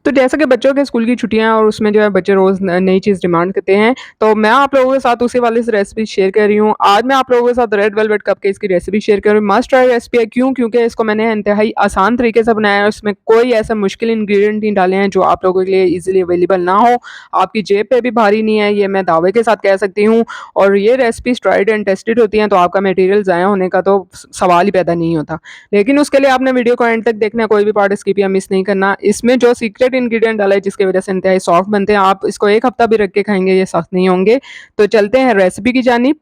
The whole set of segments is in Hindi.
तो जैसा कि बच्चों के स्कूल की छुट्टियाँ हैं और उसमें जो है बच्चे रोज़ न नई चीज़ डिमांड करते हैं, तो मैं आप लोगों के साथ उसी वाली स रेसिपी शेयर कर रही हूँ। आज मैं आप लोगों के साथ रेड वेलवेट कपकेक्स की रेसिपी शेयर कर रही हूँ। मस्ट ट्राई रेसिपी है, क्यों? क्योंकि इसको मैंने इंतहाई आसान तरीके से बनाया है, उसमें कोई ऐसा मुश्किल इंग्रीडिएंट नहीं डाले हैं जो आप लोगों के लिए ईज़िली अवेलेबल ना हो। आपकी जेब पे भी भारी नहीं है, ये मैं दावे के साथ कह सकती हूँ। और ये रेसिपीज़ ट्राइड एंड टेस्टेड होती हैं, तो आपका मटेरियल ज़ाया होने का तो सवाल ही पैदा नहीं होता। लेकिन उसके लिए आपने वीडियो को एंड तक देखना है, कोई भी पार्ट स्किप या मिस नहीं करना। इसमें जो सीक्रेट इंग्रीडिएंट डाला है जिसकी वजह से इंतहाई सॉफ्ट बनते हैं, आप इसको 1 हफ्ता भी रख के खाएँगे, ये सख्त नहीं होंगे। तो चलते हैं रेसिपी की जानिब।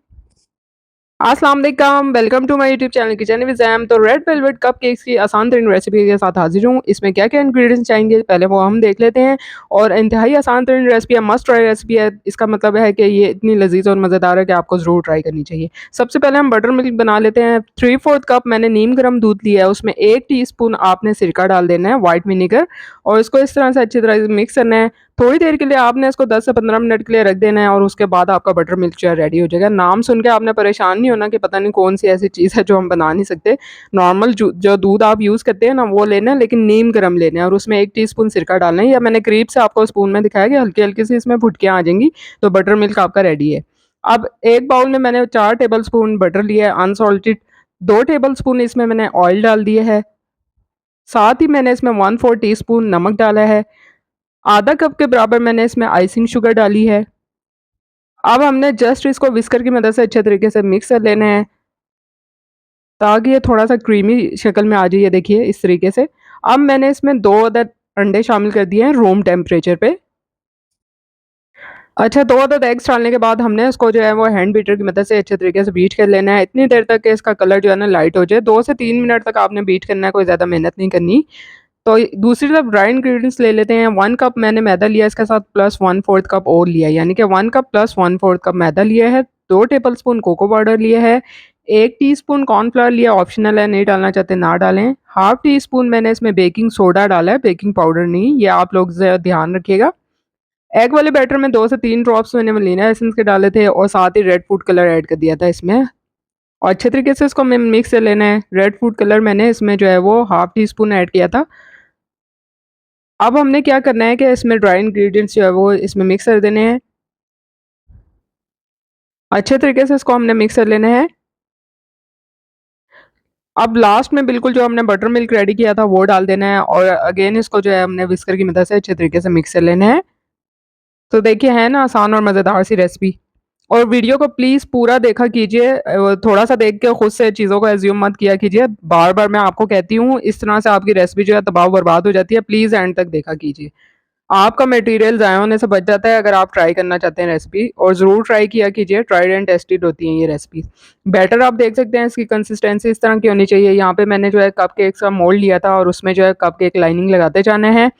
अस्सलाम वालेकुम, welcome to my YouTube channel kitchen with Zaim. तो रेड वेलवेट कपकेक्स की आसान तरीन रेसिपी के साथ हाज़िर हूँ। इसमें क्या-क्या इंग्रीडिएंट्स चाहिए पहले वो हम देख लेते हैं। और इंतहाई आसान तरीन रेसिपी है, मस्ट ट्राई रेसिपी है। इसका मतलब है कि ये इतनी लज़ीज़ और मज़ेदार है कि आपको ज़रूर ट्राई करनी चाहिए। सबसे पहले हम बटर मिल्क बना लेते हैं। 3/4 कप मैंने नीम गर्म दूध लिया है, उसमें 1 टीस्पून आपने सिरका डाल देना है, व्हाइट विनेगर, और इसको इस तरह से अच्छी तरह से मिक्स करना है। थोड़ी देर के लिए आपने इसको 10 से 15 मिनट के लिए रख देना है और उसके बाद आपका बटर मिल्क जो है रेडी हो जाएगा। नाम सुन के आपने परेशान नहीं होना कि पता नहीं कौन-सी ऐसी चीज़ है जो हम बना नहीं सकते। नॉर्मल जो दूध आप यूज़ करते हैं ना वो लेना है, लेकिन नीम गर्म लेना है और उसमें 1 टीस्पून सिरका डालना है, या मैंने करीब से आपको स्पून में दिखाया कि हल्की-हल्की सी इसमें फुटकियाँ आ जाएँगी, तो बटर मिल्क आपका रेडी है। अब एक बाउल में मैंने 4 टेबलस्पून बटर लिया है अनसॉल्टेड, 2 टेबलस्पून इसमें मैंने ऑयल डाल दिए है, साथ ही मैंने इसमें 1/4 टीस्पून नमक डाला है, आधा कप के बराबर मैंने इसमें आइसिंग शुगर डाली है। अब हमने जस्ट इसको व्हिस्कर की मदद से अच्छे तरीके से मिक्स कर लेना है, ताकि ये थोड़ा-सा क्रीमी शक्ल में आ जाए, ये देखिए इस तरीके से। अब मैंने इसमें 2 अदद अंडे शामिल कर दिए हैं रूम टेम्परेचर पे। अच्छा, 2 अदद एग्स डालने के बाद हमने इसको जो है वो हैंड बीटर की मदद से अच्छे तरीके से बीट कर लेना है, इतनी देर तक कि इसका कलर जो है ना लाइट हो जाए। 2 से 3 मिनट तक आपने बीट करना है, कोई ज़्यादा मेहनत नहीं करनी। तो दूसरी तरफ ड्राई इंग्रीडिएंट्स ले लेते हैं। 1 कप मैंने मैदा लिया, इसके साथ प्लस 1/4 कप और लिया, यानी कि 1 कप प्लस 1/4 कप मैदा लिया है, 2 टेबलस्पून कोको पाउडर लिया है, 1 टीस्पून कॉर्नफ्लोर लिया, ऑप्शनल है, नहीं डालना चाहते ना डालें। हाफ टी स्पून मैंने इसमें बेकिंग सोडा डाला है, बेकिंग पाउडर नहीं, ये आप लोग ज़रा ध्यान रखिएगा। एग वाले बैटर में 2 से 3 ड्रॉप्स मैंने वनीला एसेंस के डाले थे और साथ ही रेड फूड कलर ऐड कर दिया था इसमें, और अच्छे तरीके से इसको मिक्स कर लेना है। रेड फूड कलर मैंने इसमें जो है वो हाफ टी स्पून ऐड किया था। अब हमने क्या करना है कि इसमें ड्राई इंग्रीडिएंट्स जो है वो इसमें मिक्स कर देने हैं। अच्छे तरीके से इसको हमने मिक्स कर लेना है। अब लास्ट में बिल्कुल जो हमने बटर मिल्क रेडी किया था वो डाल देना है और अगेन इसको जो है हमने व्हिस्कर की मदद से अच्छे तरीके से मिक्स कर लेना है। तो देखिए है ना आसान और मज़ेदार सी रेसिपी। और वीडियो को प्लीज़ पूरा देखा कीजिए, थोड़ा-सा देख के खुद से चीज़ों को अज़्यूम मत किया कीजिए। बार-बार मैं आपको कहती हूँ, इस तरह से आपकी रेसिपी जो है तबाह-बर्बाद हो जाती है। प्लीज़ एंड तक देखा कीजिए। आपका मटेरियल ज़ाया होने से बच जाता है अगर आप ट्राई करना चाहते हैं रेसिपी, और ज़रूर ट्राई किया कीजिए, ट्राइड एंड टेस्टेड होती हैं ये रेसिपीज़। बैटर आप देख सकते हैं, इसकी कंसिस्टेंसी इस तरह की होनी चाहिए। यहाँ पे मैंने जो है कपकेक्स का मोल्ड लिया था और उसमें जो है कपकेक लाइनिंग लगाते जाना है।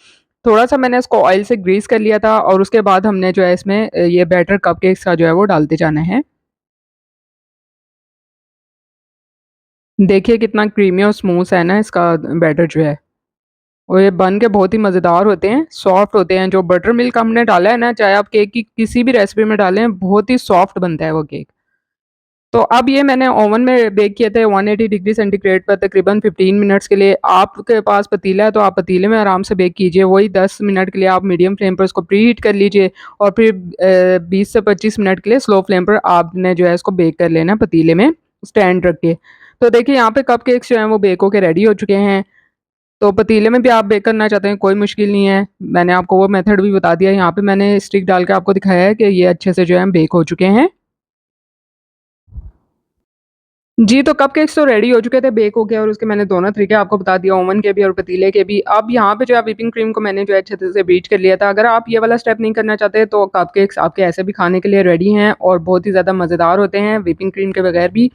थोड़ा-सा मैंने इसको ऑयल से ग्रीस कर लिया था और उसके बाद हमने जो है इसमें ये बैटर कपकेक्स का जो है वो डालते जाना है। देखिए कितना क्रीमी और स्मूथ है ना इसका बैटर जो है। और ये बन के बहुत ही मज़ेदार होते हैं, सॉफ्ट होते हैं। जो बटर मिल्क हमने डाला है ना, चाहे आप केक की किसी भी रेसिपी में डालें, बहुत ही सॉफ्ट बनता है वो केक। तो अब ये मैंने ओवन में बेक किए थे 180 डिग्री सेंटीग्रेड पर तकरीबन 15 मिनट्स के लिए। आपके पास पतीला है तो आप पतीले में आराम से बेक कीजिए। वही 10 मिनट के लिए आप मीडियम फ्लेम पर उसको प्री हीट कर लीजिए और फिर 20 से 25 मिनट के लिए स्लो फ्लेम पर आपने जो है इसको बेक कर लेना है पतीले में स्टैंड रख के। तो देखिए यहाँ पे कपकेक्स जो हैं वो बेक होके रेडी हो चुके हैं। तो पतीले में भी आप बेक करना चाहते हैं, कोई मुश्किल नहीं है। मैंने आपको वो मेथड भी बता दिया। यहाँ पे मैंने स्टिक डाल के आपको दिखाया है कि ये अच्छे से जो है बेक हो चुके हैं। जी, तो कपकेक्स तो रेडी हो चुके थे, बेक हो गया, और उसके मैंने दोनों तरीके आपको बता दिया, ओवन के भी और पतीले के भी। अब यहाँ पे जो है व्हिपिंग क्रीम को मैंने जो है अच्छे तरह से बीट कर लिया था। अगर आप ये वाला स्टेप नहीं करना चाहते तो कपकेक्स आपके ऐसे भी खाने के लिए रेडी हैं और बहुत ही ज़्यादा मज़ेदार होते हैं व्हिपिंग क्रीम के बगैर भी।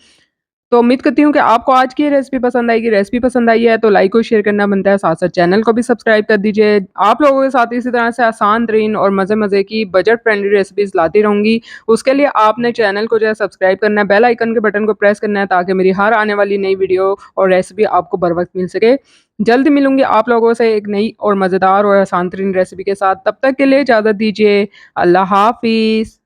तो उम्मीद करती हूँ कि आपको आज की ये रेसिपी पसंद आएगी। रेसिपी पसंद आई है तो लाइक और शेयर करना बनता है, साथ-साथ चैनल को भी सब्सक्राइब कर दीजिए। आप लोगों के साथ इसी तरह से आसान तरीन और मज़े-मज़े की बजट फ्रेंडली रेसिपीज़ लाती रहूँगी। उसके लिए आपने चैनल को जो है सब्सक्राइब करना है, बेल आइकन के बटन को प्रेस करना है, ताकि मेरी हर आने वाली नई वीडियो और रेसिपी आपको बर वक़्त मिल सके। जल्द मिलूँगी आप लोगों से एक नई और मज़ेदार और आसान तरीन रेसिपी के साथ। तब तक के लिए इजाज़त दीजिए। अल्लाह हाफ़िज़।